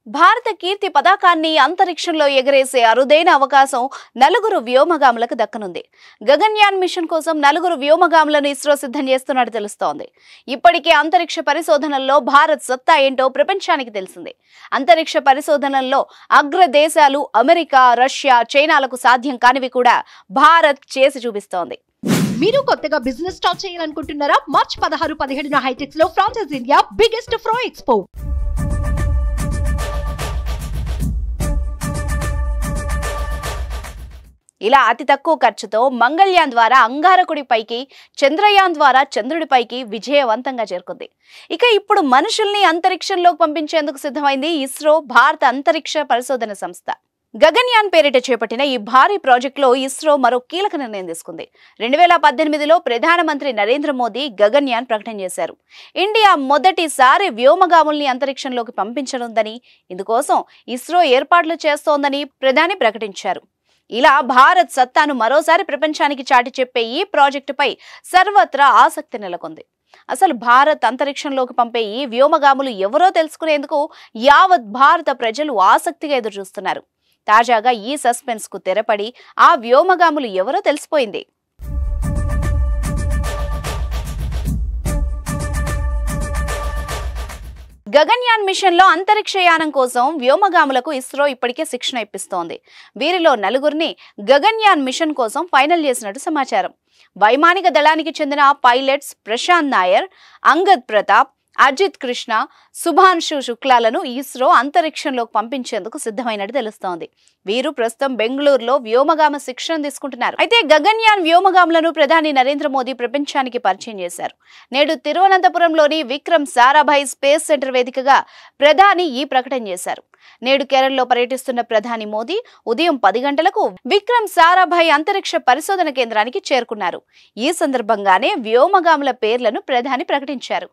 భారత కీర్తి పతాకాన్ని అంతరిక్షంలో ఎగరేసే అరుదైన అవకాశం నలుగురు వ్యోమగాములకు దక్కనుంది. గగన్యాన్ మిషన్ కోసం నలుగురు వ్యోమగాములను ఇస్రో సిద్ధం చేస్తున్నట్టు తెలుస్తోంది. ఇప్పటికే అంతరిక్ష పరిశోధనల్లో భారత్ సత్తా ఏంటో ప్రపంచానికి తెలిసింది. అంతరిక్ష పరిశోధనల్లో అగ్ర దేశాలు అమెరికా, రష్యా, చైనాలకు సాధ్యం కానివి కూడా భారత్ చేసి చూపిస్తోంది. మీరు కొత్తగా బిజినెస్ స్టార్ట్ చేయాలనుకుంటున్నారా? మార్చ్ 16-17న హైటెక్స్ లో ఫ్రాన్సెస్ ఇండియా బిగ్గెస్ట్ ఫ్రో ఎక్స్పో. ఇలా అతి తక్కువ ఖర్చుతో మంగళయాన్ ద్వారా అంగారకుడిపైకి, చంద్రయాన్ ద్వారా చంద్రుడిపైకి విజయవంతంగా చేరుకుంది. ఇక ఇప్పుడు మనుషుల్ని అంతరిక్షంలోకి పంపించేందుకు సిద్ధమైంది ఇస్రో, భారత అంతరిక్ష పరిశోధన సంస్థ. గగన్యాన్ పేరిట చేపట్టిన ఈ భారీ ప్రాజెక్టులో ఇస్రో మరో కీలక నిర్ణయం తీసుకుంది. 2018లో ప్రధానమంత్రి నరేంద్ర మోదీ గగన్యాన్ ప్రకటన చేశారు. ఇండియా మొదటిసారి వ్యోమగాముల్ని అంతరిక్షంలోకి పంపించనుందని, ఇందుకోసం ఇస్రో ఏర్పాట్లు చేస్తోందని ప్రధాని ప్రకటించారు. ఇలా భారత్ సత్తాను మరోసారి ప్రపంచానికి చాటి చెప్పే ఈ ప్రాజెక్టుపై సర్వత్రా ఆసక్తి నెలకొంది. అసలు భారత్ అంతరిక్షంలోకి పంపే ఈ వ్యోమగాములు ఎవరో తెలుసుకునేందుకు యావత్ భారత ప్రజలు ఆసక్తిగా ఎదురుచూస్తున్నారు. తాజాగా ఈ సస్పెన్స్ కు తెరపడి ఆ వ్యోమగాములు ఎవరో తెలిసిపోయింది. గగన్యాన్ మిషన్ లో అంతరిక్షయానం కోసం వ్యోమగాములకు ఇస్రో ఇప్పటికే శిక్షణ ఇప్పిస్తోంది. వీరిలో నలుగురిని గగన్యాన్ మిషన్ కోసం ఫైనల్ చేసినట్టు సమాచారం. వైమానిక దళానికి చెందిన పైలట్స్ ప్రశాంత్ నాయర్, అంగద్ ప్రతాప్, అజిత్ కృష్ణ, శుభాన్షు శుక్లాలను ఇస్రో అంతరిక్షంలోకి పంపించేందుకు సిద్ధమైనట్టు తెలుస్తోంది. వీరు ప్రస్తుతం బెంగళూరులో వ్యోమగామ శిక్షణ తీసుకుంటున్నారు. అయితే గగన్యాన్ వ్యోమగాములను ప్రధాని నరేంద్ర మోదీ ప్రపంచానికి పరిచయం చేశారు. నేడు తిరువనంతపురంలోని విక్రమ్ సారాభాయ్ స్పేస్ సెంటర్ వేదికగా ప్రధాని ఈ ప్రకటన చేశారు. నేడు కేరళలో పర్యటిస్తున్న ప్రధాని మోదీ ఉదయం 10 గంటలకు విక్రమ్ సారాభాయ్ అంతరిక్ష పరిశోధన కేంద్రానికి చేరుకున్నారు. ఈ సందర్భంగానే వ్యోమగాముల పేర్లను ప్రధాని ప్రకటించారు.